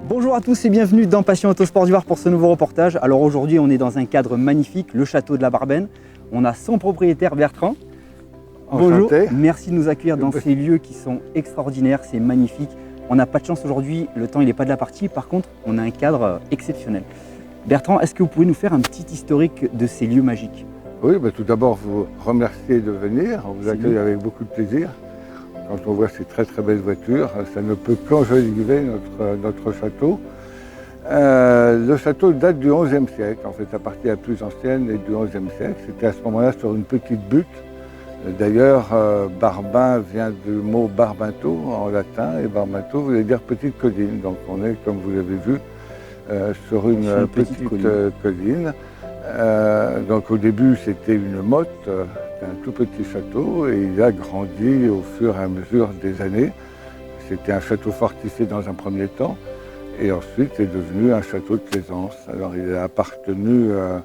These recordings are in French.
Bonjour à tous et bienvenue dans Passion Autosport du Var pour ce nouveau reportage. Alors aujourd'hui on est dans un cadre magnifique, le château de la Barbennes. On a son propriétaire Bertrand. Bonjour, merci de nous accueillir dans ces lieux qui sont extraordinaires, c'est magnifique. On n'a pas de chance aujourd'hui, le temps il n'est pas de la partie, par contre on a un cadre exceptionnel. Bertrand, est-ce que vous pouvez nous faire un petit historique de ces lieux magiques? Oui, tout d'abord vous remercier de venir, on vous accueille avec beaucoup de plaisir. Quand on voit ces très belles voitures, ça ne peut qu'enjoliver notre château. Le château date du XIe siècle, en fait la partie la plus ancienne est du XIe siècle. C'était à ce moment-là sur une petite butte. D'ailleurs, Barbin vient du mot Barbinto en latin, et Barbinto voulait dire petite colline. Donc on est, comme vous l'avez vu, sur une petite colline. Donc au début c'était une motte, un tout petit château, et il a grandi au fur et à mesure des années. C'était un château fortifié dans un premier temps, et ensuite c'est devenu un château de plaisance. Alors il a appartenu à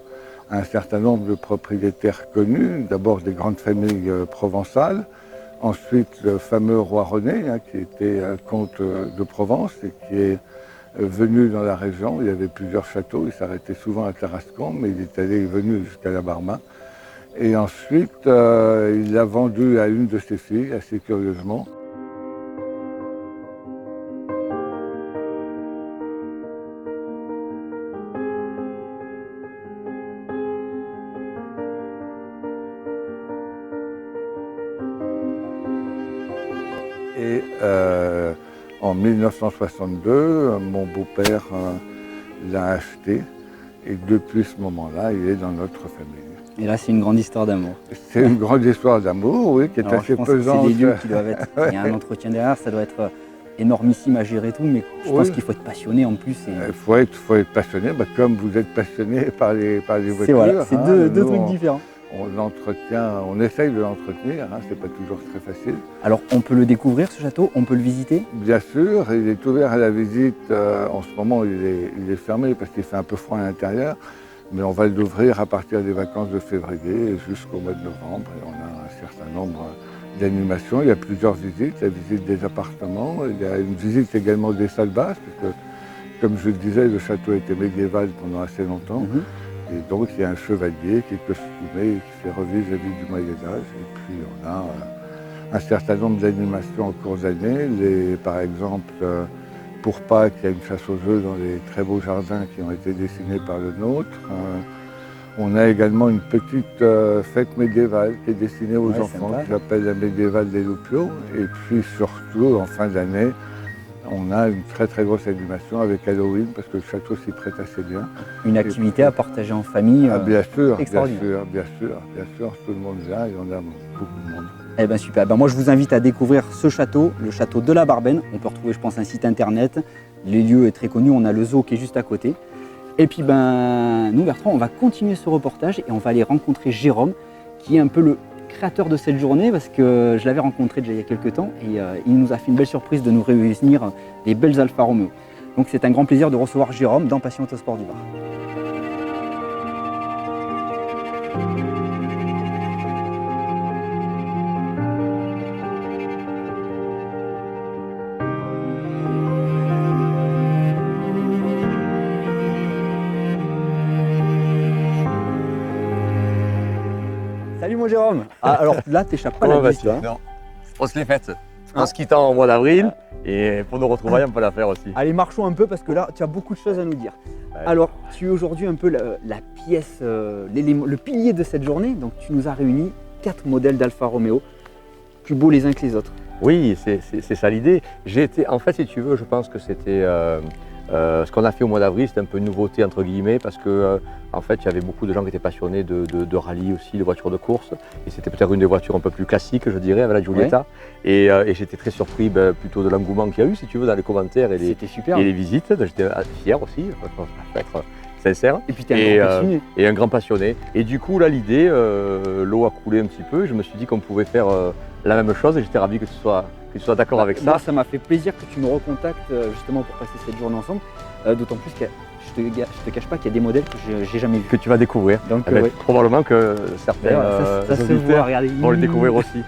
un certain nombre de propriétaires connus, d'abord des grandes familles provençales, ensuite le fameux roi René, qui était comte de Provence et qui est venu dans la région. Il y avait plusieurs châteaux, il s'arrêtait souvent à Tarascon, mais il est venu jusqu'à la Barma. Et ensuite, il l'a vendu à une de ses filles, assez curieusement. Et en 1962, mon beau-père l'a acheté, et depuis ce moment-là, il est dans notre famille. Et là, c'est une grande histoire d'amour. C'est une grande histoire d'amour, oui, qui est assez pesante. C'est des lieux qui doivent être... Il y a un entretien derrière, ça doit être énormissime à gérer tout, mais je pense qu'il faut être passionné en plus. Il faut être passionné, comme vous êtes passionné par les voitures. C'est deux trucs différents. On essaye de l'entretenir, c'est pas toujours très facile. Alors on peut le découvrir ce château, on peut le visiter? Bien sûr, il est ouvert à la visite. En ce moment il est fermé parce qu'il fait un peu froid à l'intérieur, mais on va l'ouvrir à partir des vacances de février jusqu'au mois de novembre. Et on a un certain nombre d'animations. Il y a plusieurs visites, la visite des appartements, il y a une visite également des salles basses, parce que comme je le disais, le château était médiéval pendant assez longtemps. Et donc il y a un chevalier qui est costumé et qui fait revivre la vie du Moyen-Âge. Et puis on a un certain nombre d'animations en cours d'année. Par exemple, pour Pâques, il y a une chasse aux œufs dans les très beaux jardins qui ont été dessinés par le nôtre. On a également une petite fête médiévale qui est destinée aux enfants, qui s'appelle la médiévale des Loupiaux. Et puis surtout, en fin d'année, on a une très grosse animation avec Halloween, parce que le château s'y prête assez bien. Une activité à partager en famille. Bien sûr, tout le monde vient et on a beaucoup de monde. Eh bien super, moi je vous invite à découvrir ce château, le château de la Barbennes. On peut retrouver, je pense, un site internet. Les lieux est très connu, on a le zoo qui est juste à côté. Et puis nous, Bertrand, on va continuer ce reportage et on va aller rencontrer Jérôme, qui est un peu le créateur de cette journée, parce que je l'avais rencontré déjà il y a quelques temps et il nous a fait une belle surprise de nous réunir des belles Alfa Romeo. Donc c'est un grand plaisir de recevoir Jérôme dans Passion Autosport du Var. Salut mon Jérôme. Alors là, t'échappes pas la piste. Non, on se les fête. On se quitte en mois d'avril et pour nos retrouvailles, on peut la faire aussi. Allez, marchons un peu parce que là, tu as beaucoup de choses à nous dire. Ouais. Alors, tu es aujourd'hui un peu la pièce, le pilier de cette journée. Donc, tu nous as réuni 4 modèles d'Alfa Romeo, plus beaux les uns que les autres. Oui, c'est ça l'idée. En fait, si tu veux, je pense que c'était... ce qu'on a fait au mois d'avril, c'était un peu une nouveauté entre guillemets, parce que en fait, il y avait beaucoup de gens qui étaient passionnés de rallye aussi, de voitures de course, et c'était peut-être une des voitures un peu plus classiques, je dirais, avec la Giulietta. Ouais. Et j'étais très surpris plutôt de l'engouement qu'il y a eu, si tu veux, dans les commentaires et les visites. J'étais fier aussi, pour être sincère. Et puis tu es un grand passionné. Et un grand passionné. Et du coup, là, l'idée, l'eau a coulé un petit peu, je me suis dit qu'on pouvait faire la même chose, et j'étais ravi que tu sois d'accord avec ça. Moi, ça m'a fait plaisir que tu me recontactes justement pour passer cette journée ensemble, d'autant plus que je te cache pas qu'il y a des modèles que j'ai jamais vus. Que tu vas découvrir. Donc, probablement que certains ça se voit, regardez, vont le découvrir aussi.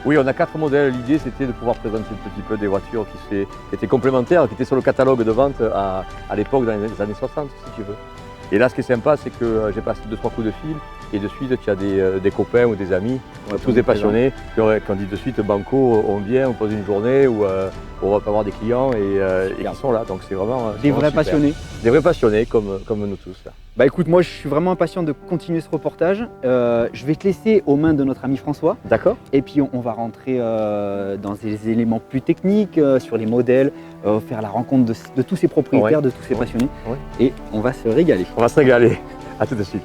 Oui, on a 4 modèles. L'idée, c'était de pouvoir présenter un petit peu des voitures qui étaient complémentaires, qui étaient sur le catalogue de vente à l'époque, dans les années 60, si tu veux. Et là, ce qui est sympa, c'est que j'ai passé 2-3 coups de fil et de suite, tu as des copains ou des amis, tous des passionnés, qui ont dit de suite Banco, on vient, on pose une journée où on va pas avoir des clients et qui sont là. Donc c'est vraiment Des vrais super. passionnés. Des vrais passionnés comme nous tous. Là. Bah écoute, moi je suis vraiment impatient de continuer ce reportage. Je vais te laisser aux mains de notre ami François. D'accord. Et puis on va rentrer dans des éléments plus techniques, sur les modèles, faire la rencontre de tous ces propriétaires, de tous ces passionnés. Et on va se régaler. On va se régaler. À tout de suite.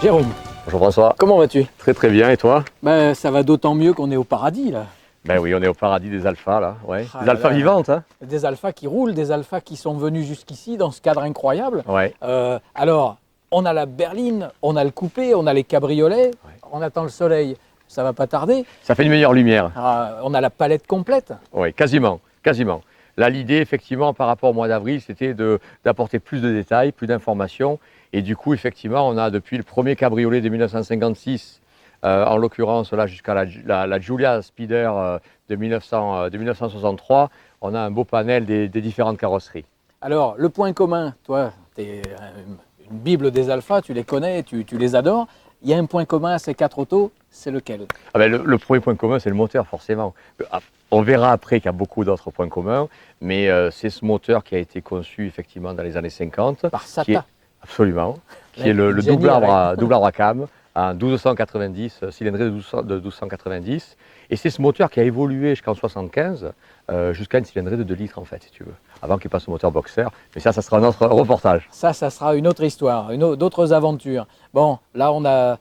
Jérôme, Bonjour François. comment vas-tu? Très très bien. Et toi? Ben, ça va d'autant mieux qu'on est au paradis là. Ben oui, on est au paradis des alphas là. Ouais. Ah Des là alphas là. vivantes. Hein. Des alphas qui roulent, des alphas qui sont venus jusqu'ici dans ce cadre incroyable. Ouais. Alors, on a la berline, on a le coupé, on a les cabriolets, on attend le soleil, ça va pas tarder. Ça fait une meilleure lumière. On a la palette complète. Oui, quasiment, quasiment. Là, l'idée, effectivement, par rapport au mois d'avril, c'était d'apporter plus de détails, plus d'informations. Et du coup, effectivement, on a depuis le premier cabriolet de 1956, en l'occurrence là jusqu'à la Giulia Speeder de 1963, on a un beau panel des différentes carrosseries. Alors, le point commun, toi, tu es une bible des alphas, tu les connais, tu les adores. Il y a un point commun à ces 4 autos, c'est lequel? Ah ben, le premier point commun, c'est le moteur, forcément. On verra après qu'il y a beaucoup d'autres points communs, mais c'est ce moteur qui a été conçu effectivement dans les années 50. Par qui est- Sata. Absolument. Qui est le Génie double arbre, avec. double arbre à cam, un 1290, cylindrée de 1290. Et c'est ce moteur qui a évolué jusqu'en 75, jusqu'à une cylindrée de 2 litres en fait, si tu veux, avant qu'il passe au moteur boxer. Mais ça sera un autre reportage. Ça sera une autre histoire, d'autres aventures. Bon, là, on a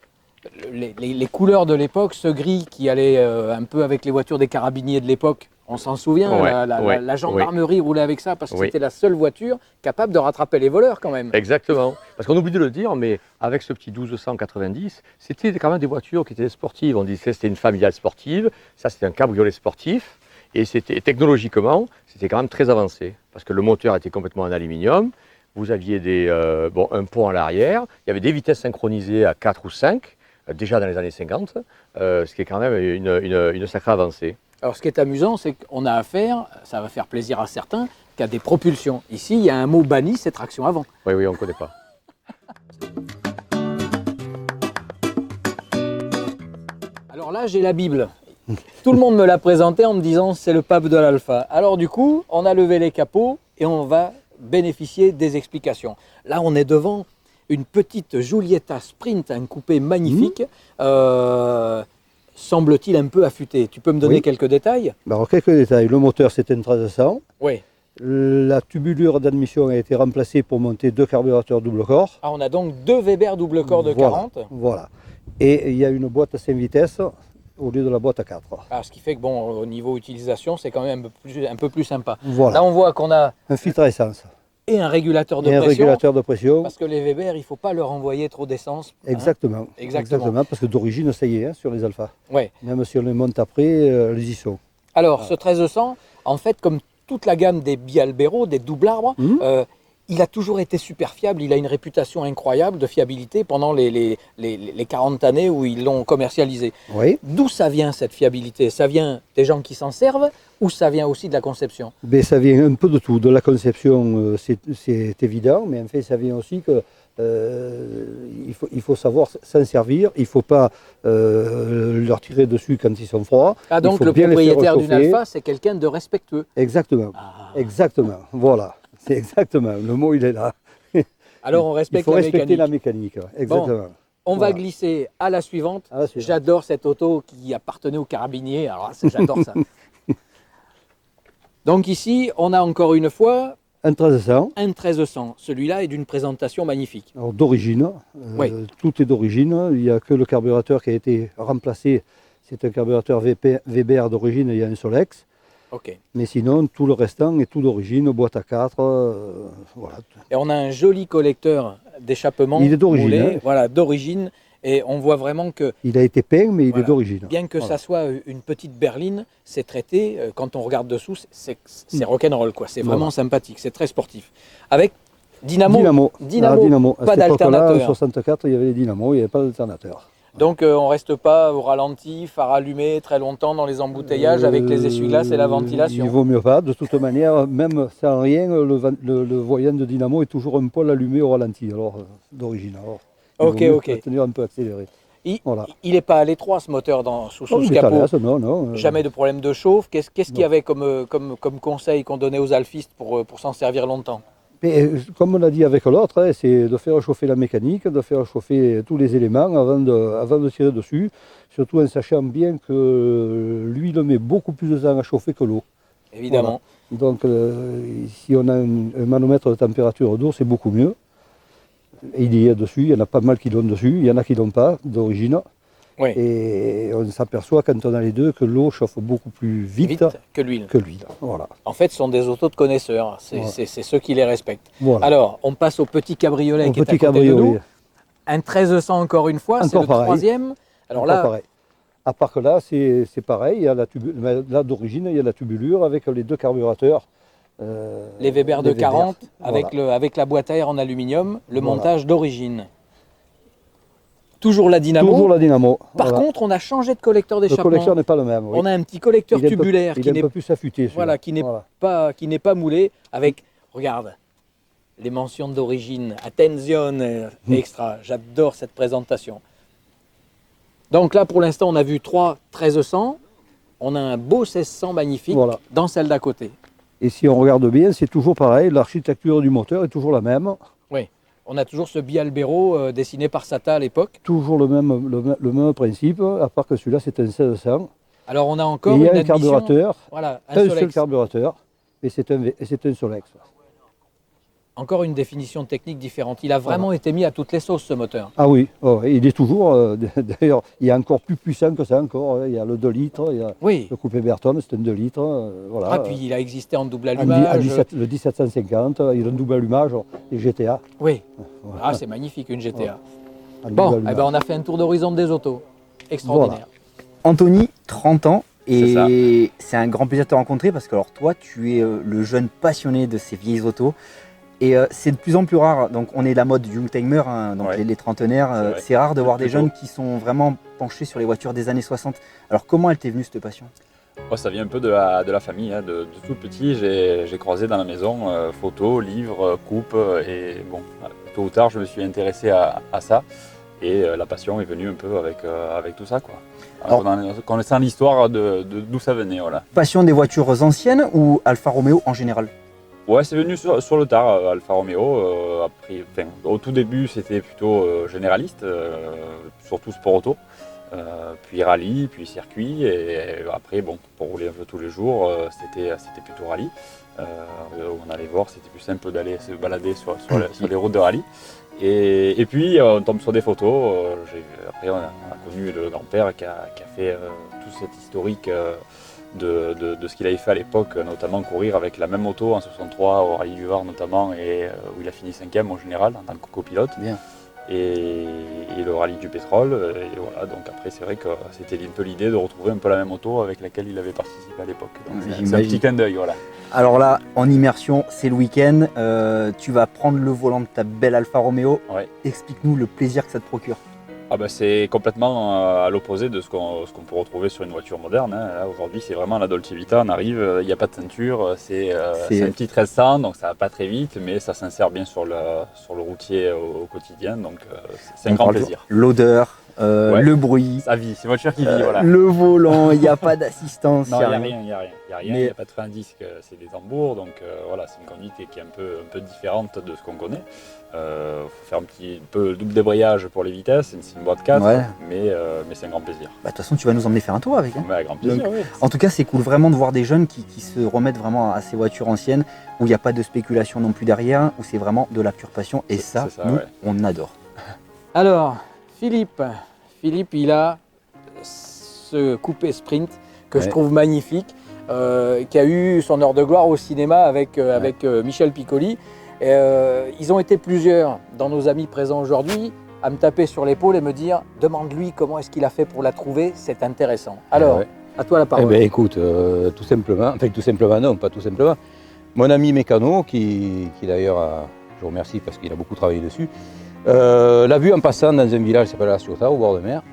les couleurs de l'époque, ce gris qui allait un peu avec les voitures des carabiniers de l'époque. On s'en souvient, Ouais, la gendarmerie roulait avec ça parce que c'était la seule voiture capable de rattraper les voleurs quand même. Exactement. Parce qu'on oublie de le dire, mais avec ce petit 1290, c'était quand même des voitures qui étaient sportives. On disait que c'était une familiale sportive, ça c'était un cabriolet sportif. Et c'était technologiquement, c'était quand même très avancé. Parce que le moteur était complètement en aluminium. Vous aviez un pont à l'arrière. Il y avait des vitesses synchronisées à 4 ou 5, déjà dans les années 50, ce qui est quand même une sacrée avancée. Alors ce qui est amusant, c'est qu'on a affaire, ça va faire plaisir à certains, qu'à des propulsions. Ici, il y a un mot banni, c'est traction avant. Oui, on ne connaît pas. Alors là, j'ai la Bible. Tout le monde me l'a présenté en me disant c'est le pape de l'alpha. Alors du coup, on a levé les capots et on va bénéficier des explications. Là, on est devant une petite Giulietta Sprint, un coupé magnifique, semble-t-il un peu affûté. Tu peux me donner quelques détails? Alors, quelques détails. Le moteur, c'est un 1300. Oui. La tubulure d'admission a été remplacée pour monter 2 carburateurs double corps. Ah, on a donc 2 Weber double corps de Voilà, 40. Voilà. Et il y a une boîte à 5 vitesses au lieu de la boîte à 4. Ah, ce qui fait que bon, au niveau utilisation, c'est quand même un peu plus sympa. Voilà. Là, on voit qu'on a Un filtre à essence. et un régulateur de Et un pression. régulateur de pression. Parce que les Weber, il ne faut pas leur envoyer trop d'essence. hein. Exactement. Exactement. Parce que d'origine, ça y est, hein, sur les alphas. Ouais. Même si on les monte après, elles y sont. Alors, ce 1300, en fait, comme toute la gamme des Bialbero, des doubles arbres, il a toujours été super fiable. Il a une réputation incroyable de fiabilité pendant les 40 années où ils l'ont commercialisé. Oui. D'où ça vient cette fiabilité? Ça vient des gens qui s'en servent ou ça vient aussi de la conception? Mais ça vient un peu de tout. De la conception, c'est évident, mais en fait, ça vient aussi que il faut savoir s'en servir. Il ne faut pas leur tirer dessus quand ils sont froids. Ah, Il donc faut le bien les faire propriétaire d'une chauffer. Alpha, c'est quelqu'un de respectueux. Exactement. Ah. Exactement. Voilà. C'est exactement. Le mot, il est là. Alors on Il respecte faut la respecter mécanique. la mécanique. Exactement. On Voilà. va glisser à la suivante. À la suivante. J'adore cette auto qui appartenait aux carabiniers. Alors j'adore ça. Donc ici, on a encore une fois Un 1300. un 1300. Celui-là est d'une présentation magnifique. Alors d'origine. Oui. Tout est d'origine. Il n'y a que le carburateur qui a été remplacé. c'est un carburateur Weber d'origine, il y a un Solex. Ok. Mais sinon, tout le restant est tout d'origine, boîte à 4. Voilà. Et on a un joli collecteur d'échappement. Il est d'origine, moulé, hein. Voilà, d'origine. Et on voit vraiment que, Il a été peint, mais il Voilà. est d'origine. bien que Voilà. ça soit une petite berline, c'est traité, quand on regarde dessous, c'est rock'n'roll, quoi. C'est vraiment sympathique, c'est très sportif. Avec Dynamo. Dynamo. À pas cette époque-là, en d'alternateur. 64, il y avait les dynamos, il n'y avait pas d'alternateur. Donc on ne reste pas au ralenti, phare allumé très longtemps dans les embouteillages avec les essuie-glaces et la ventilation. Il vaut mieux pas. De toute manière, même sans rien, le voyant de dynamo est toujours un poil allumé au ralenti, alors d'origine. Alors, il vaut mieux la tenir un peu accélérée. Il Voilà. n'est pas à l'étroit ce moteur sous Oh, ce il est à capot. l'aise, non. Jamais de problème de chauffe. Qu'est-ce qu'il y Non. avait comme conseil qu'on donnait aux alfistes pour s'en servir longtemps? Mais comme on l'a dit avec l'autre, hein, c'est de faire chauffer la mécanique, de faire chauffer tous les éléments avant de tirer dessus, surtout en sachant bien que l'huile met beaucoup plus de temps à chauffer que l'eau. Évidemment. Voilà. Donc si on a un manomètre de température d'eau, c'est beaucoup mieux. Et il y a dessus, il y en a pas mal qui l'ont dessus, il y en a qui l'ont pas d'origine. Oui. Et on s'aperçoit quand on a les deux que l'eau chauffe beaucoup plus vite, que l'huile. que l'huile. Voilà. En fait, ce sont des autos de connaisseurs. Voilà. C'est ceux qui les respectent. Voilà. Alors, on passe au petit cabriolet Au qui est à petit côté de nous. cabriolet. Un 1300 encore une fois, c'est Encore le pareil. troisième. Alors Encore là, pareil. À part que là, c'est pareil, il y a là d'origine, il y a la tubulure avec les deux carburateurs. les Weber de les Weber. 40 Voilà. avec la boîte à air en aluminium, le Voilà. montage d'origine. Toujours la dynamo. Toujours la dynamo. Par Voilà. contre, on a changé de collecteur Le d'échappement. collecteur n'est pas le même. Oui. On a un petit collecteur Il est un peu- tubulaire il qui est un n'est peu plus affûté. celui-là. voilà, qui n'est pas moulé avec, regarde, les mentions d'origine, attention, extra. J'adore cette présentation. Donc là, pour l'instant, on a vu 3 1300. On a un beau 1600 magnifique Voilà. dans celle d'à côté. Et si on regarde bien, c'est toujours pareil, l'architecture du moteur est toujours la même. On a toujours ce Bialbero dessiné par Sata à l'époque. Toujours le même principe, à part que celui-là c'est un 1600. Alors on a Et encore il y a une un addition. carburateur, Voilà, un un seul Solex. carburateur, et c'est un Solex. Encore une définition technique différente. Il a vraiment été mis à toutes les sauces ce moteur. Ah oui, oh, il est toujours, d'ailleurs, il est encore plus puissant que ça encore. Hein. Il y a le 2 litres, il y a Oui. le coupé Berton, c'est un 2 litres. Voilà. Ah, puis il a existé en double En allumage. 17 le 1750, il a un double allumage, et GTA. Oui. Voilà. Ah, c'est magnifique une GTA. Un Bon, double eh allumage. ben, on a fait un tour d'horizon des autos. Extraordinaire. Anthony, 30 ans, C'est ça. et c'est un grand plaisir de te rencontrer parce que alors toi, tu es le jeune passionné de ces vieilles autos. Et c'est de plus en plus rare, donc on est la mode Youngtimer, hein, donc Ouais. les trentenaires, C'est vrai. c'est rare de voir des Plutôt. jeunes qui sont vraiment penchés sur les voitures des années 60. Alors comment elle t'est venue cette passion? Moi, ça vient un peu de la famille. Hein. De tout petit, j'ai croisé dans la maison photos, livres, coupes. Et bon, tôt ou tard, je me suis intéressé à ça. Et la passion est venue un peu avec tout ça, quoi. Alors- En connaissant l'histoire de d'où ça venait, voilà. Passion des voitures anciennes ou Alfa Romeo en général? Ouais, c'est venu sur le tard, Alfa Romeo. Après, enfin, au tout début, c'était plutôt généraliste, surtout sport auto. Puis rallye, puis circuit. Et après, bon, pour rouler un peu tous les jours, c'était plutôt rallye. On allait voir, c'était plus simple d'aller se balader sur les routes de rallye. Et puis, on tombe sur des photos. Après, on a connu le grand-père qui a fait tout cet historique de ce qu'il avait fait à l'époque, notamment courir avec la même moto en 63 au Rallye du Var notamment, et où il a fini 5e en général en tant que copilote. Bien. Et le Rallye du pétrole. Et voilà, donc après c'est vrai que c'était un peu l'idée de retrouver un peu la même moto avec laquelle il avait participé à l'époque. Donc c'est un J'imagine. petit clin d'œil, voilà. Alors là, en immersion, c'est le week-end, tu vas prendre le volant de ta belle Alfa Romeo. Ouais. Explique-nous le plaisir que ça te procure. Ah bah c'est complètement à l'opposé de ce qu'on peut retrouver sur une voiture moderne. Hein. Là, aujourd'hui, c'est vraiment la Dolce Vita. On arrive, il n'y a pas de ceinture, c'est un petit 1300, donc ça va pas très vite, mais ça s'insère bien sur le routier au quotidien, donc c'est un On grand parle de plaisir. L'odeur, Ouais. le bruit, Sa vie, c'est une voiture qui vit, voilà. le volant, il n'y a pas d'assistance, Non, il il n'y a n'y a rien. rien, il n'y a rien. Mais- Il n'y a pas de frein à disque, c'est des tambours, donc voilà, c'est une conduite qui est un peu différente de ce qu'on connaît. Faut faire un petit peu le double débrayage pour les vitesses, c'est une boîte 4, Ouais. mais c'est un grand plaisir. Bah, de toute façon, tu vas nous emmener faire un tour avec. Hein. Ouais, grand plaisir, oui. En tout cas, c'est cool vraiment de voir des jeunes qui se remettent vraiment à ces voitures anciennes, où il n'y a pas de spéculation non plus derrière, où c'est vraiment de la pure passion. Et ça, c'est ça, nous, ouais. Ah, on adore. Alors, Philippe, il a ce coupé sprint que je trouve magnifique, qui a eu son heure de gloire au cinéma avec Michel Piccoli. Ils ont été plusieurs dans nos amis présents aujourd'hui à me taper sur l'épaule et me dire « Demande-lui comment est-ce qu'il a fait pour la trouver, c'est intéressant. » Alors, à toi la parole. Eh bien, écoute, tout simplement, enfin tout simplement non, pas tout simplement. Mon ami mécano, qui d'ailleurs, je vous remercie parce qu'il a beaucoup travaillé dessus, l'a vu en passant dans un village qui s'appelle La Ciotat, au bord de mer,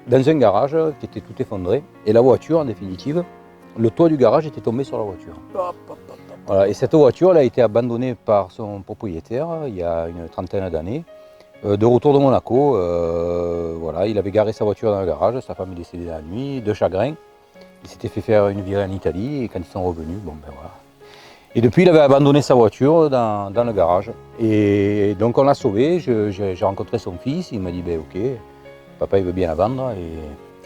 dans un garage qui était tout effondré. Et la voiture, en définitive, le toit du garage était tombé sur la voiture. Voilà, et cette voiture elle a été abandonnée par son propriétaire il y a une trentaine d'années. De retour de Monaco, voilà, il avait garé sa voiture dans le garage, sa femme est décédée la nuit, de chagrin. Il s'était fait faire une virée en Italie et quand ils sont revenus, bon ben voilà. Et depuis, il avait abandonné sa voiture dans le garage. Et donc on l'a sauvé, j'ai rencontré son fils, il m'a dit ben ok, papa il veut bien la vendre.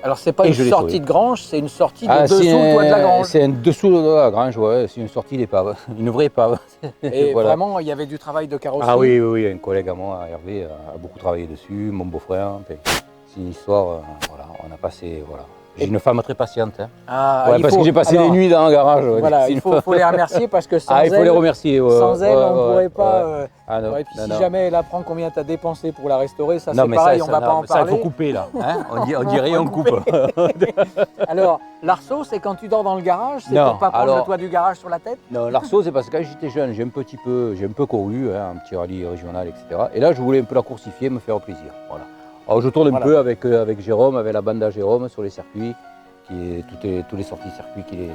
Alors c'est pas une sortie de grange, c'est une sortie de dessous le toit de la grange. C'est un dessous de la grange, ouais, c'est une sortie d'épave, une vrae épave. Et voilà. Vraiment, il y avait du travail de carrosserie. Ah oui, un collègue à moi, Hervé, a beaucoup travaillé dessus, mon beau-frère. C'est une histoire, voilà, on a passé, voilà. J'ai une femme très patiente. Hein. Ah, ouais, parce que j'ai passé des nuits dans le garage. Voilà, il faut les remercier parce que sans il faut les remercier. Sans elle, on ne pourrait pas. Non, et puis si jamais elle apprend combien tu as dépensé pour la restaurer, ça c'est pareil, on ne va pas en parler. Ça, il faut couper là. Hein, on dirait on coupe. Alors, l'arceau, c'est quand tu dors dans le garage, c'est pour pas prendre le toit du garage sur la tête? Non, l'arceau, c'est parce que quand j'étais jeune, j'ai un peu couru, hein, un petit rallye régional, etc. Et là, je voulais un peu la coursifier, me faire plaisir. Voilà. Alors, je tourne un peu avec Jérôme, avec la bande à Jérôme sur les circuits. Tous les sorties circuits qu'il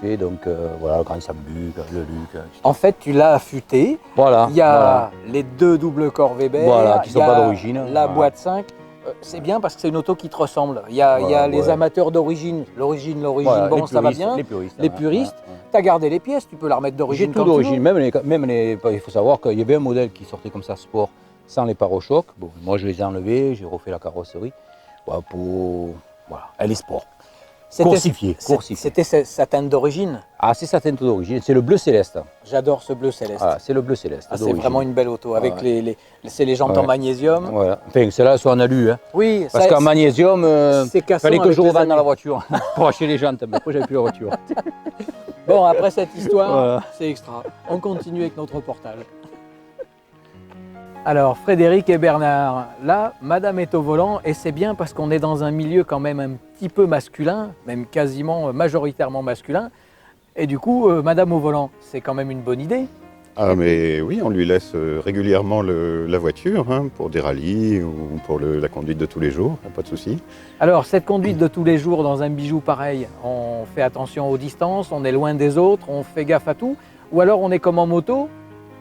fait, donc voilà, le Grand Sambuc, le Luc. Etc. En fait, tu l'as affûté. Voilà. Il y a les deux doubles corps Weber, qui ne sont pas d'origine. La boîte 5. C'est bien parce que c'est une auto qui te ressemble. Il y a les amateurs d'origine. L'origine, bon, ça va bien. Les puristes. Tu as gardé les pièces, tu peux la remettre d'origine. J'ai tout d'origine. Il faut savoir qu'il y avait un modèle qui sortait comme ça, sport, sans les pare-chocs. Bon, moi, je les ai enlevés, j'ai refait la carrosserie. Voilà, elle est sport. C'était sa teinte d'origine. Ah, c'est sa teinte d'origine, c'est le bleu céleste. J'adore ce bleu céleste. Ah, c'est le bleu céleste. C'est vraiment une belle auto, avec les jantes en magnésium. Voilà. Enfin, celle-là, soit en alu. Hein. Oui, parce qu'en magnésium, il fallait que je revende dans la voiture pour acheter les jantes, mais après, j'avais plus la voiture. Bon, après cette histoire, c'est extra. On continue avec notre reportage. Alors, Frédéric et Bernard, là, Madame est au volant et c'est bien parce qu'on est dans un milieu quand même un petit peu masculin, même quasiment majoritairement masculin. Et du coup, Madame au volant, c'est quand même une bonne idée. Ah mais oui, on lui laisse régulièrement la voiture hein, pour des rallyes ou pour la conduite de tous les jours, pas de souci. Alors, cette conduite de tous les jours dans un bijou pareil, on fait attention aux distances, on est loin des autres, on fait gaffe à tout, ou alors on est comme en moto,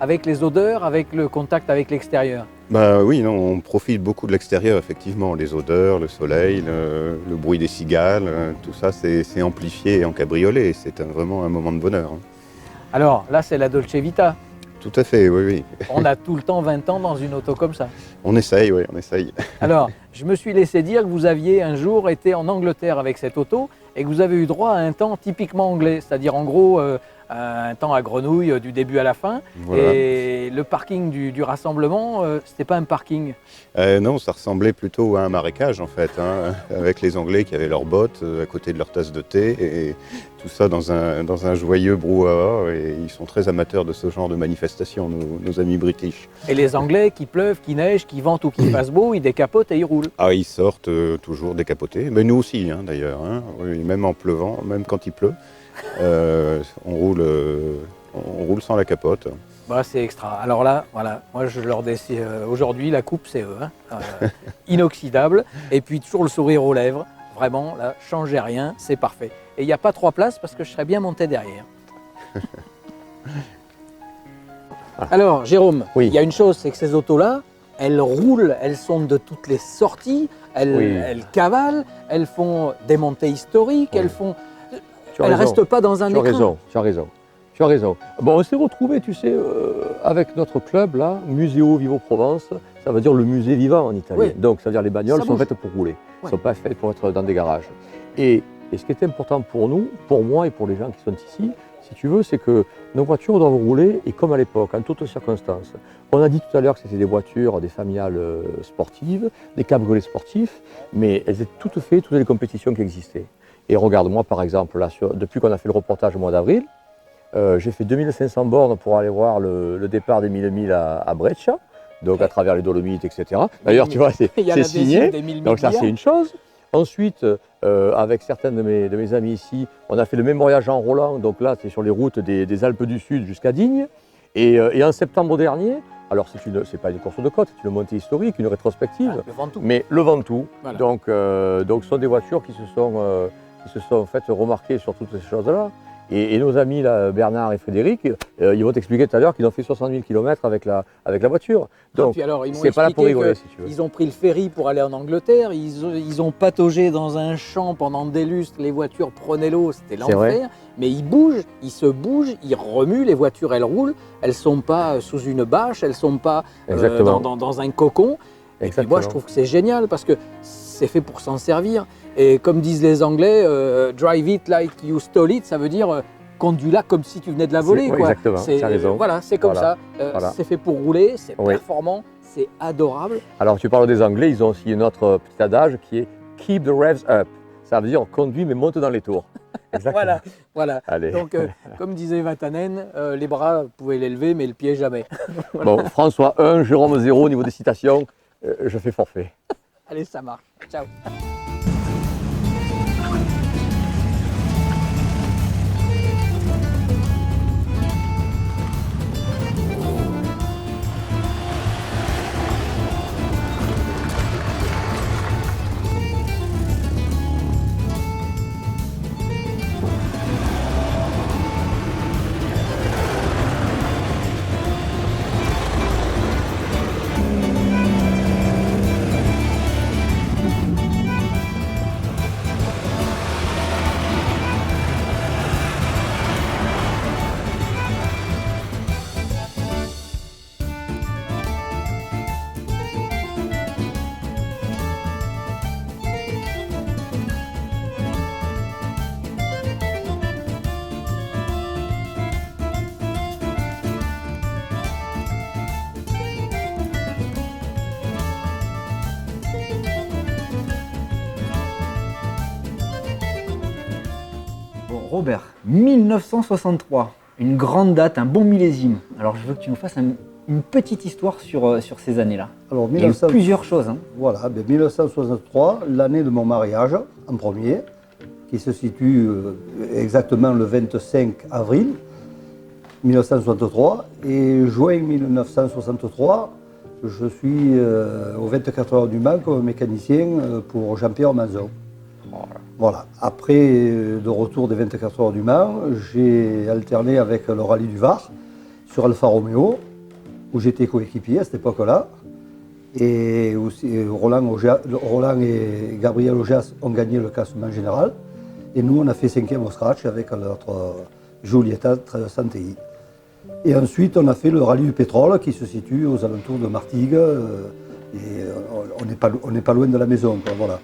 avec les odeurs, avec le contact avec l'extérieur? Bah oui, non, on profite beaucoup de l'extérieur, effectivement. Les odeurs, le soleil, le bruit des cigales, tout ça, c'est amplifié en cabriolet. C'est vraiment un moment de bonheur. Hein. Alors là, c'est la Dolce Vita. Tout à fait, oui. On a tout le temps 20 ans dans une auto comme ça. On essaye, oui, on essaye. Alors, je me suis laissé dire que vous aviez un jour été en Angleterre avec cette auto et que vous avez eu droit à un temps typiquement anglais, c'est-à-dire en gros un temps à grenouille du début à la fin. Voilà. Et le parking du rassemblement, c'était pas un parking? Non, ça ressemblait plutôt à un marécage en fait, hein, avec les Anglais qui avaient leurs bottes à côté de leur tasse de thé et tout ça dans un joyeux brouhaha. Et ils sont très amateurs de ce genre de manifestations, nos amis british. Et les Anglais, qu'il pleuve, qu'il neige, qu'il vente ou qu'il fasse beau, ils décapotent et ils roulent. Ah, ils sortent toujours décapotés, mais nous aussi hein, d'ailleurs, hein, oui, même en pleuvant, même quand il pleut. On roule sans la capote. Bah, c'est extra. Alors là, voilà, moi je leur décide aujourd'hui, la coupe c'est eux, hein, inoxydable, et puis toujours le sourire aux lèvres. Vraiment, là, changez rien, c'est parfait. Et il n'y a pas 3 places parce que je serais bien monté derrière. Alors, Jérôme, il y a une chose, c'est que ces autos-là, elles roulent, elles sont de toutes les sorties, elles cavalent, elles font des montées historiques, elles font... Elle ne reste pas dans un écran. Tu as raison. Bon, on s'est retrouvés, tu sais, avec notre club, là, Museo Vivo Provence, ça veut dire le musée vivant en italien. Oui. Donc, ça veut dire les bagnoles sont faites pour rouler, elles ne sont pas faites pour être dans des garages. Et ce qui est important pour nous, pour moi et pour les gens qui sont ici, si tu veux, c'est que nos voitures doivent rouler, et comme à l'époque, en toutes circonstances. On a dit tout à l'heure que c'était des voitures, des familiales sportives, des cabriolets sportifs, mais elles étaient toutes faites, toutes les compétitions qui existaient. Et regarde-moi par exemple, là, depuis qu'on a fait le reportage au mois d'avril, j'ai fait 2500 bornes pour aller voir le départ des 1000 milles à Breccia, donc à travers les Dolomites, etc. D'ailleurs, tu vois, c'est signé, donc ça c'est une chose. Ensuite, avec certains de mes amis ici, on a fait le même voyage en Roland, donc là c'est sur les routes des Alpes du Sud jusqu'à Digne. Et en septembre dernier, alors c'est pas une course de côte, c'est une montée historique, une rétrospective, Le Ventoux. mais le Ventoux. Voilà. Donc ce sont des voitures qui se sont en fait remarquées sur toutes ces choses-là. Et nos amis là, Bernard et Frédéric, ils vont t'expliquer tout à l'heure qu'ils ont fait 60 000 km avec la voiture. Donc, puis alors, ils m'ont c'est pas là pour expliqué rigoler, si tu veux. ils ont pris le ferry pour aller en Angleterre, ils ont pataugé dans un champ pendant des lustres, les voitures prenaient l'eau, c'était C'est vrai. l'enfer. Mais ils bougent, ils se bougent, ils remuent, les voitures elles roulent, elles ne sont pas sous une bâche, elles ne sont pas Exactement. dans un cocon. Et puis moi je trouve que c'est génial parce que c'est fait pour s'en servir. Et comme disent les Anglais, drive it like you stole it, ça veut dire conduis-la comme si tu venais de la voler. Oui, quoi. exactement, tu as raison. Voilà, c'est comme Voilà, ça. voilà. C'est fait pour rouler, c'est Oui. performant, c'est adorable. Alors tu parles des Anglais, ils ont aussi un autre petit adage qui est « keep the revs up ». Ça veut dire conduis mais monte dans les tours. Exactement. Voilà. Allez. Donc, comme disait Vatanen, les bras, vous pouvez les lever, mais le pied, jamais. Bon, François 1, Jérôme 0, au niveau des citations, je fais forfait. Allez, ça marche. Ciao. Bon, Robert, 1963, une grande date, un bon millésime. Alors je veux que tu nous fasses une petite histoire sur ces années-là. Alors, Il y a eu plusieurs choses. Hein. Voilà, 1963, l'année de mon mariage, en premier, qui se situe exactement le 25 avril 1963. Et juin 1963, je suis aux 24 heures du Mans comme mécanicien pour Jean-Pierre Manzon. Voilà. Après, de retour des 24 heures du Mans, j'ai alterné avec le rallye du Var sur Alfa Romeo, où j'étais coéquipier à cette époque-là. Et aussi, Roland et Gabriel Aujas ont gagné le classement général. Et nous, on a fait 5e au scratch avec notre Giulietta Santei. Et ensuite, on a fait le rallye du pétrole qui se situe aux alentours de Martigues. Et on n'est pas loin de la maison, quoi, voilà.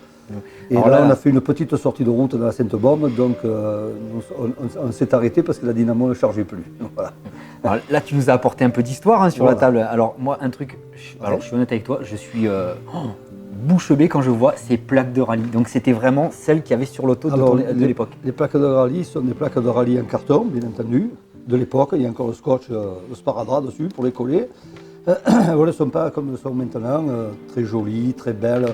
Et alors là, là, on a fait une petite sortie de route dans la Sainte-Borne, donc on s'est arrêté parce que la dynamo ne chargeait plus. Voilà. Alors là, tu nous as apporté un peu d'histoire hein, sur Voilà. la table. Alors moi, un truc, alors je suis honnête avec toi, je suis bouche bée quand je vois ces plaques de rallye. Donc c'était vraiment celles qu'il y avait sur l'auto Alors, de l'époque. Les plaques de rallye sont des plaques de rallye en carton, bien entendu, de l'époque. Il y a encore le scotch, le sparadrap dessus pour les coller. Elles ne sont pas comme elles sont maintenant, très jolies, très belles,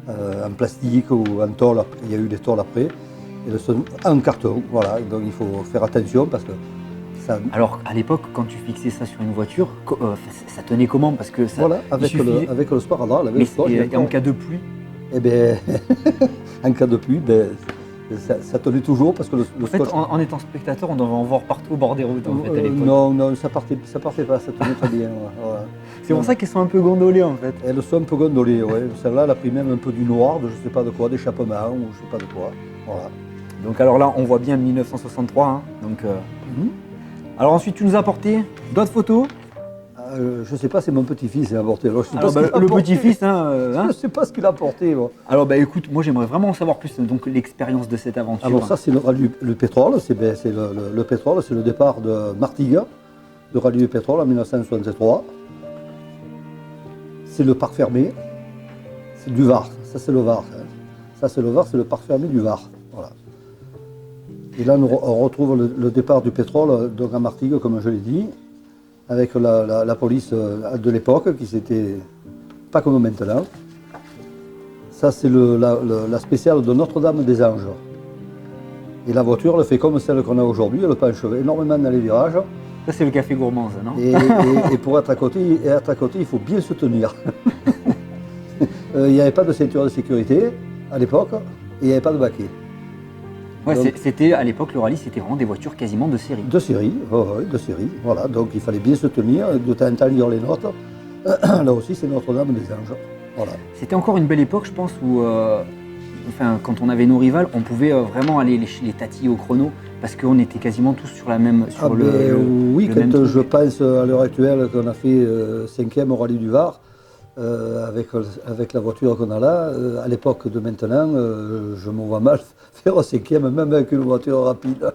en plastique ou en tôle. Il y a eu des tôles après. Elles sont en carton, voilà. Donc il faut faire attention parce que ça... Alors à l'époque, quand tu fixais ça sur une voiture, ça tenait comment? Parce que ça, Voilà, il avec suffisait- avec le sparadrap, avec Mais le scotch. et en cas de pluie, Eh bien, en cas de pluie, ça tenait toujours parce que le en fait, scotch... en étant spectateur, on devait en voir partout au bord des routes en fait, à l'époque. non, ça partait pas, ça tenait très bien. Voilà. C'est pour ça qu'elles sont un peu gondolées en fait. Elles sont un peu gondolées, ouais. Celle-là, elle a pris même un peu du noir, de je sais pas de quoi, d'échappement ou je sais pas de quoi. Voilà. Donc alors là, on voit bien 1963. Hein, donc, Mhm. alors ensuite, tu nous as apporté d'autres photos. Je ne sais pas, c'est mon petit-fils qui a apporté. Alors, je sais Alors, pas ce qu'il a le apporté. petit-fils, Je ne sais pas ce qu'il a apporté. Moi. Alors écoute, moi j'aimerais vraiment en savoir plus, donc l'expérience de cette aventure. Alors ça, c'est le rallye le pétrole. C'est le pétrole, c'est le départ de Martigues, de rallye du pétrole en 1963. C'est le parc fermé. C'est du Var. Ça, c'est le Var. Hein. Ça, c'est le Var, c'est le parc fermé du Var. Voilà. Et là, on retrouve le départ du pétrole donc à Martigues, comme je l'ai dit, avec la police de l'époque, qui s'était pas comme maintenant. Ça, c'est la spéciale de Notre-Dame-des-Anges. Et la voiture, elle fait comme celle qu'on a aujourd'hui, elle penche énormément dans les virages. Ça c'est le café gourmand, ça, non? Et pour être à côté, il faut bien se tenir. Il n'y avait pas de ceinture de sécurité à l'époque, et il n'y avait pas de baquet. Ouais, Donc- c'était à l'époque le rallye, c'était vraiment des voitures quasiment de série. De série, de série. Voilà, donc il fallait bien se tenir, de temps en temps lire les notes. Là aussi, c'est Notre-Dame-des-Anges. Voilà. C'était encore une belle époque, je pense, où quand on avait nos rivales, on pouvait vraiment aller les tatiller au chrono parce qu'on était quasiment tous sur la même. Sur Oui, le même quand truc. je pense à l'heure actuelle qu'on a fait 5e au rallye du Var, avec la voiture qu'on a là, à l'époque de maintenant, je me vois mal faire 5e, même avec une voiture rapide.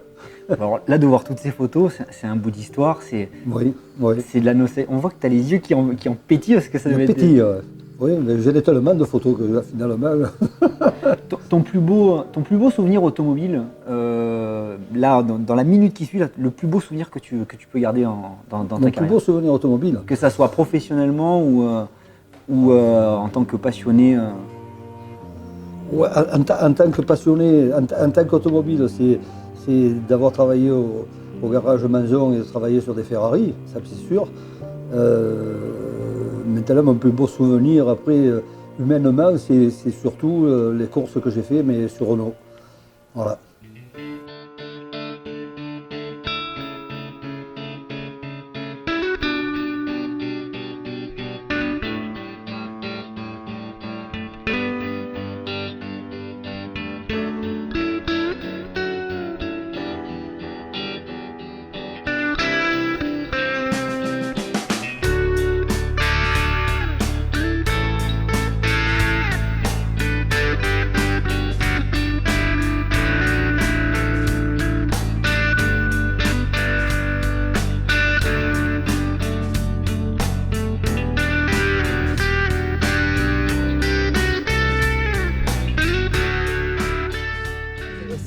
Alors là, de voir toutes ces photos, c'est un bout d'histoire, c'est Oui. de la nostalgie. On voit que tu as les yeux qui en pétillent parce que ça Le devait être. petit, oui, mais j'ai tellement de photos que finalement. Ton plus beau souvenir automobile, là, dans la minute qui suit, là, le plus beau souvenir que tu peux garder dans ta Mon carrière. plus beau souvenir automobile. Que ça soit professionnellement ou en tant que passionné. Ouais, en tant que passionné, en tant qu'automobile, c'est d'avoir travaillé au garage Manzon et de travailler sur des Ferrari, ça c'est sûr. Maintenant, mon plus beau souvenir, après, humainement, c'est surtout les courses que j'ai fait, mais sur Renault. Voilà.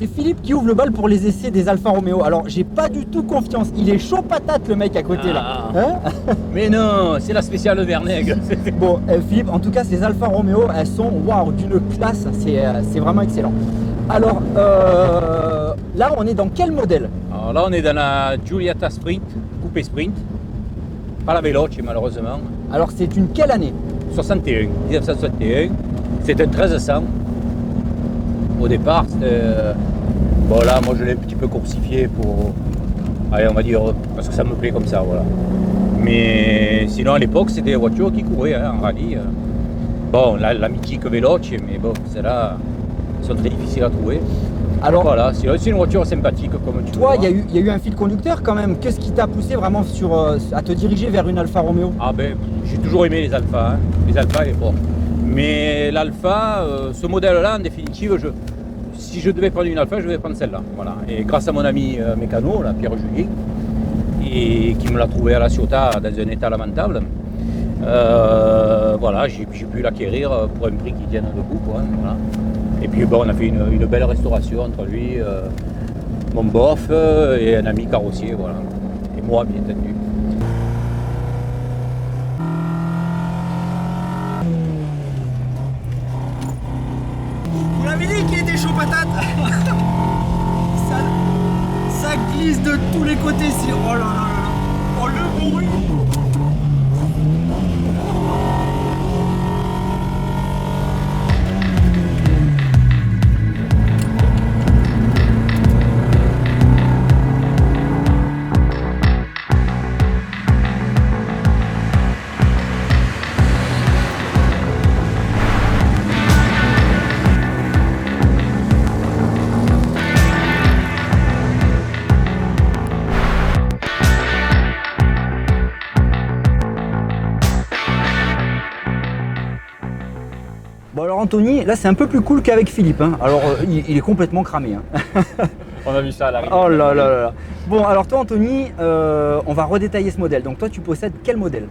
C'est Philippe qui ouvre le bal pour les essais des Alfa Romeo. Alors, j'ai pas du tout confiance. Il est chaud patate, le mec à côté là. Hein Mais non, c'est la spéciale Vernègue. Bon, Philippe, en tout cas, ces Alfa Romeo, elles sont waouh, d'une classe. C'est vraiment excellent. Alors, là, on est dans quel modèle? Alors là, on est dans la Giulietta Sprint, coupé Sprint. Pas la Veloce, malheureusement. Alors, c'est une quelle année? 61, 1961. C'est un 1300. Au départ, c'était. Bon, là, moi, je l'ai un petit peu coursifié pour. Allez, on va dire, parce que ça me plaît comme ça, voilà. Mais sinon, à l'époque, c'était des voitures qui couraient en rallye. Bon, la mythique Veloce, mais bon, celles-là sont très difficiles à trouver. Alors, Voilà, c'est une voiture sympathique, comme tu toi, vois. il y a eu un fil conducteur quand même. Qu'est-ce qui t'a poussé vraiment à te diriger vers une Alfa Romeo? Ah ben, j'ai toujours aimé les Alfa, hein. Les Alfa, bon. Mais l'Alfa, ce modèle-là, en définitive, si je devais prendre une Alfa, je vais prendre celle-là. Voilà. Et grâce à mon ami mécano, là, Pierre Julien, et qui me l'a trouvé à la Ciotat dans un état lamentable, voilà, j'ai pu l'acquérir pour un prix qui tienne debout, quoi, voilà. Et puis bon, on a fait une belle restauration entre lui, mon bof et un ami carrossier, voilà. Et moi, bien entendu. Vous l'avez dit qu'il était chaud patate. ça glisse de tous les côtés. Oh là là là. Oh le bruit. Bon alors Anthony, là c'est un peu plus cool qu'avec Philippe. Hein. Alors il est complètement cramé. Hein. On a vu ça à l'arrivée. Oh là là là là. Bon alors toi Anthony, on va redétailler ce modèle. Donc toi tu possèdes quel modèle?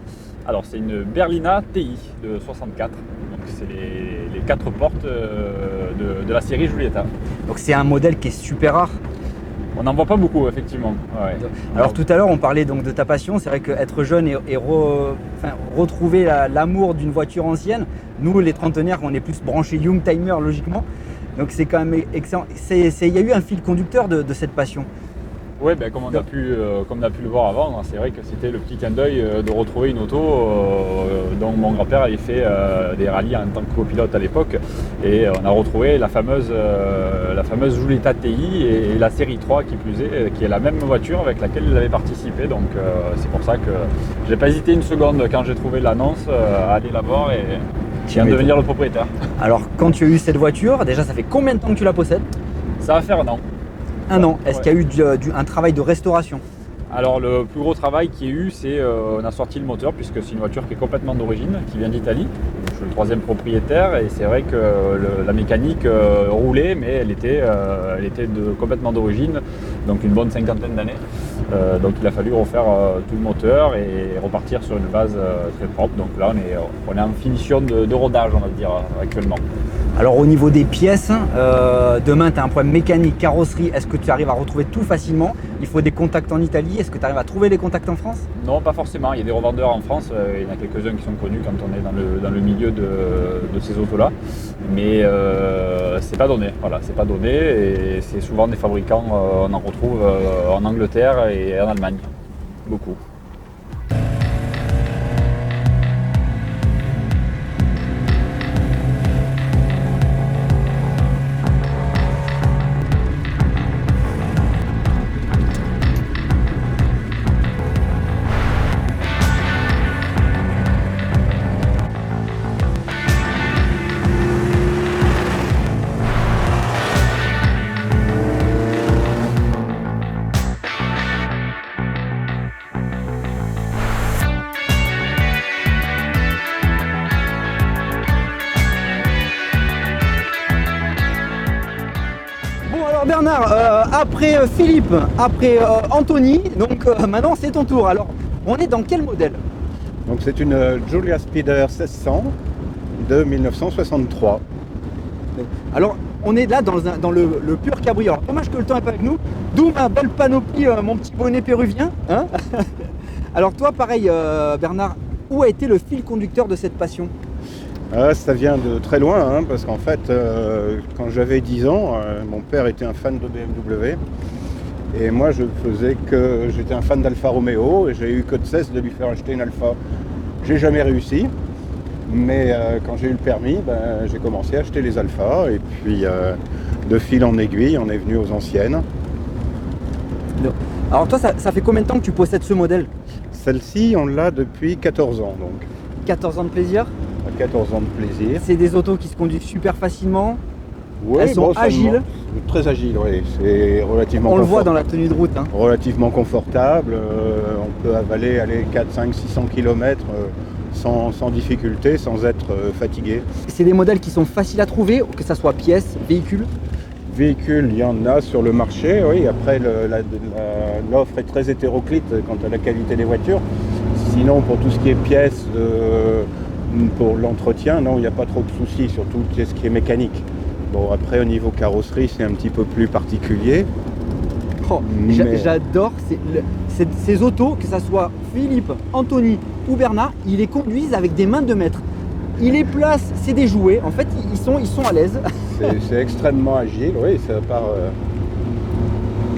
Alors c'est une Berlina TI de 64. Donc c'est les 4 portes de la série Giulietta. Donc c'est un modèle qui est super rare. On n'en voit pas beaucoup effectivement. Ouais. Alors tout à l'heure on parlait donc de ta passion, c'est vrai qu'être jeune et retrouver l'amour d'une voiture ancienne, nous les trentenaires on est plus branchés Young Timer logiquement, donc c'est quand même excellent. Il y a eu un fil conducteur de cette passion. Oui, ben, comme on a pu le voir avant, c'est vrai que c'était le petit clin d'œil de retrouver une auto dont mon grand-père avait fait des rallyes en tant que copilote à l'époque. Et on a retrouvé la fameuse Giulietta TI et la série 3 qui plus est, qui est la même voiture avec laquelle il avait participé. Donc c'est pour ça que j'ai pas hésité une seconde quand j'ai trouvé l'annonce à aller la voir et à devenir le propriétaire. Alors quand tu as eu cette voiture, déjà ça fait combien de temps que tu la possèdes? Ça va faire un an. Un an. Est-ce qu'il y a eu un travail de restauration? Alors le plus gros travail qu'il y a eu, c'est on a sorti le moteur puisque c'est une voiture qui est complètement d'origine, qui vient d'Italie. Je suis le 3e propriétaire et c'est vrai que la mécanique roulait, mais elle était complètement d'origine, donc une bonne cinquantaine d'années. Donc il a fallu refaire tout le moteur et repartir sur une base très propre. Donc là on est en finition de rodage, on va dire actuellement. Alors au niveau des pièces, demain tu as un problème mécanique, carrosserie, est-ce que tu arrives à retrouver tout facilement? Il faut des contacts en Italie, est-ce que tu arrives à trouver les contacts en France? Non, pas forcément, il y a des revendeurs en France, il y en a quelques-uns qui sont connus quand on est dans le milieu de ces autos-là, mais c'est pas donné, voilà, c'est pas donné et c'est souvent des fabricants, on en retrouve en Angleterre et en Allemagne, beaucoup. Bernard, après Philippe, après Anthony, donc maintenant c'est ton tour. Alors, on est dans quel modèle? Donc c'est une Giulia Speeder 1600 de 1963. Alors, on est là dans le pur cabriolet. Alors, dommage que le temps n'est pas avec nous, d'où ma belle panoplie, mon petit bonnet péruvien. Hein. Alors toi, pareil, Bernard, où a été le fil conducteur de cette passion? Ça vient de très loin, hein, parce qu'en fait, quand j'avais 10 ans, mon père était un fan de BMW. Et moi, j'étais un fan d'Alfa Romeo et j'ai eu que de cesse de lui faire acheter une Alfa. J'ai jamais réussi, mais quand j'ai eu le permis, j'ai commencé à acheter les Alphas. Et puis, de fil en aiguille, on est venu aux anciennes. Alors toi, ça fait combien de temps que tu possèdes ce modèle? Celle-ci, on l'a depuis 14 ans, donc. 14 ans de plaisir? 14 ans de plaisir. C'est des autos qui se conduisent super facilement. Oui, elles sont agiles. Très agiles, oui. C'est relativement On le voit dans la tenue de route. Hein. Relativement confortable. On peut avaler 4, 5, 600 km sans difficulté, sans être fatigué. C'est des modèles qui sont faciles à trouver, que ce soit pièces, véhicules? Véhicules, il y en a sur le marché, oui. Après, l'offre est très hétéroclite quant à la qualité des voitures. Sinon, pour tout ce qui est pièces, pour l'entretien, non, il n'y a pas trop de soucis, surtout ce qui est mécanique. Bon, après, au niveau carrosserie, c'est un petit peu plus particulier. Oh, j'adore ces autos, que ce soit Philippe, Anthony ou Bernard, ils les conduisent avec des mains de maître. Ils les placent, c'est des jouets, en fait, ils sont à l'aise. C'est extrêmement agile, oui, ça part...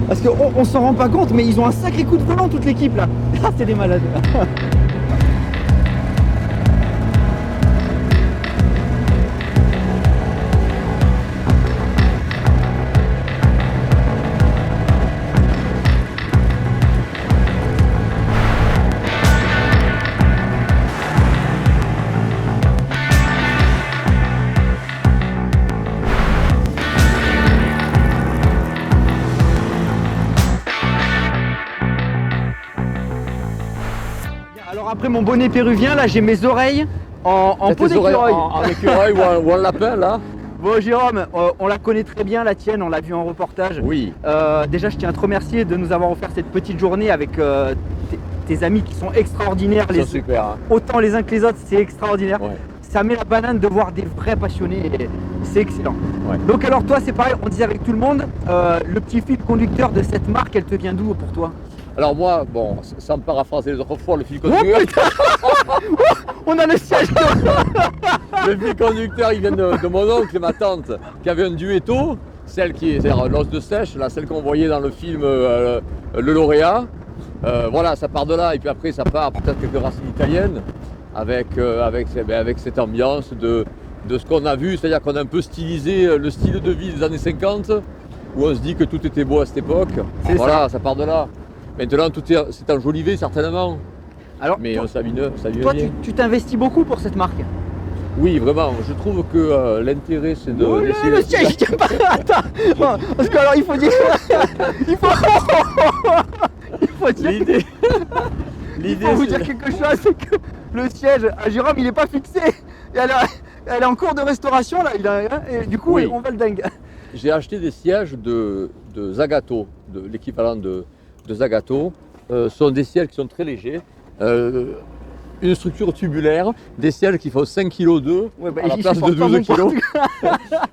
Parce qu'on s'en rend pas compte, mais ils ont un sacré coup de volant, toute l'équipe, là. Ah, c'est des malades. Après mon bonnet péruvien, là j'ai mes oreilles en Peut-être peau les oreilles d'écureuil. en écureuil ou en lapin là. Bon Jérôme, on la connaît très bien la tienne, on l'a vu en reportage. Oui. Déjà je tiens à te remercier de nous avoir offert cette petite journée avec tes amis qui sont extraordinaires. C'est super. Hein. Autant les uns que les autres, c'est extraordinaire. Ouais. Ça met la banane de voir des vrais passionnés et c'est excellent. Ouais. Donc alors toi c'est pareil, on disait avec tout le monde, le petit fil conducteur de cette marque, elle te vient d'où pour toi? Alors moi, bon, sans paraphraser les autres fois, le fil conducteur, On a le siège. le fil conducteur, il vient de mon oncle et ma tante qui avait un duetto, celle qui est, c'est-à-dire l'os de sèche, là, celle qu'on voyait dans le film Le Lauréat. Voilà, ça part de là et puis après ça part peut-être quelques racines italiennes avec cette ambiance de ce qu'on a vu, c'est-à-dire qu'on a un peu stylisé le style de vie des années 50 où on se dit que tout était beau à cette époque. Voilà, ça part de là. Maintenant, c'est enjolivé certainement, Alors, mais toi, ça vient toi, bien. tu t'investis beaucoup pour cette marque. Oui, vraiment, je trouve que l'intérêt c'est de Oh là, laisser le siège, il tient pas. Attends, bon, parce que alors il faut dire, il faut dire, l'idée. il L'idée, faut vous c'est- dire quelque chose, c'est que le siège à Jérôme, il est pas fixé. Et elle est en cours de restauration là. Et du coup, Oui. on va le dingue. J'ai acheté des sièges de Zagato, de l'équivalent de Zagato. Ce sont des sièges qui sont très légers. Une structure tubulaire, des sièges qui font 5 kg d'eux Ouais, bah, à la il place de supporte pas 12 mon kg.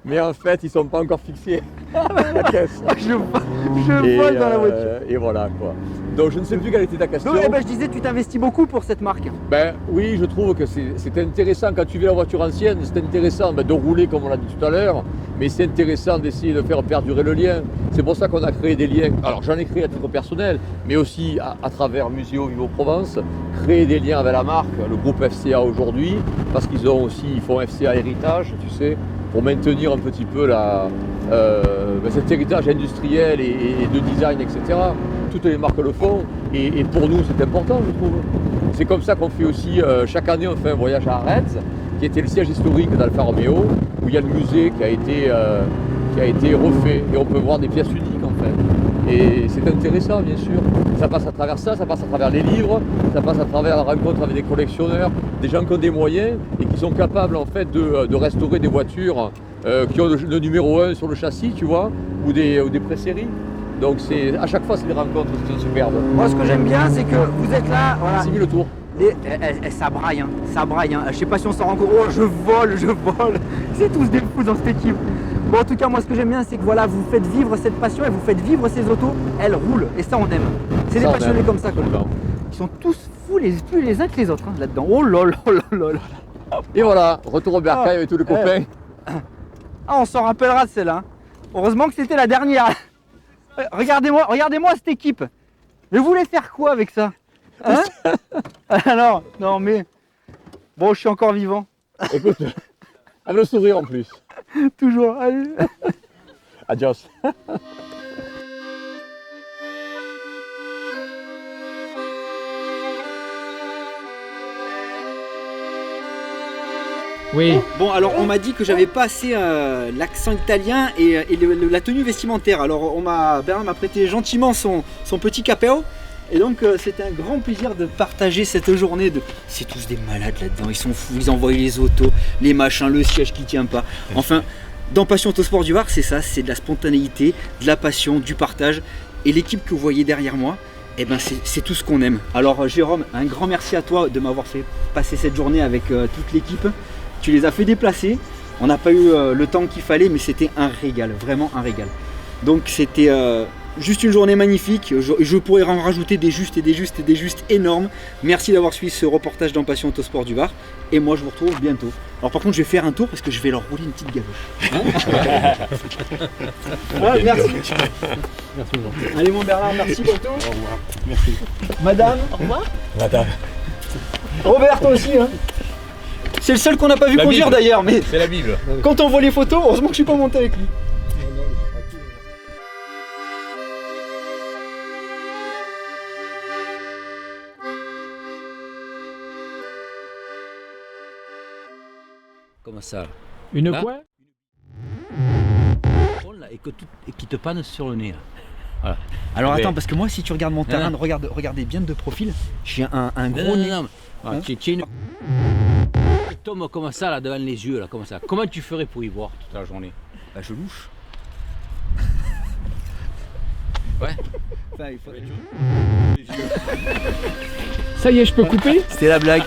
Mais en fait, ils ne sont pas encore fixés à la caisse. Je vole dans la voiture. Et voilà quoi. Donc je ne sais plus quelle était ta question. Donc, je disais, tu t'investis beaucoup pour cette marque. Ben oui, je trouve que c'est intéressant quand tu vis la voiture ancienne, c'est intéressant de rouler comme on l'a dit tout à l'heure, mais c'est intéressant d'essayer de faire perdurer le lien. C'est pour ça qu'on a créé des liens. Alors j'en ai créé à titre personnel, mais aussi à travers Museo Vivo Provence, créer des liens avec la marque, le groupe FCA aujourd'hui, parce qu'ils font FCA héritage, tu sais, pour maintenir un petit peu cet héritage industriel et de design, etc. Toutes les marques le font et pour nous c'est important, je trouve. C'est comme ça qu'on fait aussi, chaque année on fait un voyage à Arez, qui était le siège historique d'Alfa Romeo, où il y a le musée qui a été refait et on peut voir des pièces uniques en fait. Et c'est intéressant bien sûr. Ça passe à travers ça passe à travers les livres, ça passe à travers la rencontre avec des collectionneurs, des gens qui ont des moyens et qui sont capables en fait de restaurer des voitures qui ont le numéro 1 sur le châssis, tu vois, ou des pré-séries. Donc à chaque fois c'est des rencontres qui sont superbes. Moi, ce que j'aime bien, c'est que vous êtes là. Voilà. 6 000 tours. Ça braille, hein, ça braille. Hein. Je sais pas si on s'en rend compte. Oh, je vole. C'est tous des fous dans cette équipe. Bon, en tout cas, moi, ce que j'aime bien, c'est que voilà, vous faites vivre cette passion et vous faites vivre ces autos. Elles roulent. Et ça, on aime. C'est des Ça, on passionnés aime. comme ça, quoi. Ils sont tous fous, plus les uns que les autres, hein, là-dedans. Oh là là là là. Et voilà, retour au bercail avec tous les copains. Ah, on s'en rappellera de celle-là. Hein. Heureusement que c'était la dernière. Regardez-moi cette équipe. Je voulais faire quoi avec ça? Hein? Alors, non mais... Bon, je suis encore vivant. Écoute, avec le sourire en plus. Toujours. Allez. Adios. Oui. Bon, alors on m'a dit que j'avais pas assez l'accent italien et la tenue vestimentaire. Alors Bernard m'a prêté gentiment son petit capéo. Et donc c'était un grand plaisir de partager cette journée de... C'est tous des malades là-dedans, ils sont fous, ils envoient les autos, les machins, le siège qui tient pas. Enfin, dans Passion Autosport du Var, c'est ça, c'est de la spontanéité, de la passion, du partage. Et l'équipe que vous voyez derrière moi, eh ben c'est tout ce qu'on aime. Alors Jérôme, un grand merci à toi de m'avoir fait passer cette journée avec toute l'équipe. Tu les as fait déplacer, on n'a pas eu le temps qu'il fallait, mais c'était un régal, vraiment un régal. Donc c'était juste une journée magnifique, je pourrais en rajouter des justes énormes. Merci d'avoir suivi ce reportage dans Passion Autosport du Var, et moi je vous retrouve bientôt. Alors par contre je vais faire un tour parce que je vais leur rouler une petite galoche. Hein? Ouais, merci. Allez mon Bernard, merci pour tout. Au revoir. Merci. Madame. Au revoir. Madame. Robert, toi aussi. Hein. C'est le seul qu'on n'a pas vu conduire d'ailleurs, mais C'est la Bible. quand on voit les photos, heureusement que je suis pas monté avec lui. Comment ça? Une Hein? quoi? Et qui te panne sur le nez. Là. Voilà. Alors Mais- attends, parce que moi si tu regardes mon terrain, non. regardez bien de profil, j'ai un Non, gros non, nez. non, non. Ah, Hein? tu es une... tombe comme ça là devant les yeux là, comme ça. Comment tu ferais pour y voir toute la journée? Bah, je louche. Ouais. Enfin, il faut... Ça y est, je peux couper? C'était la blague.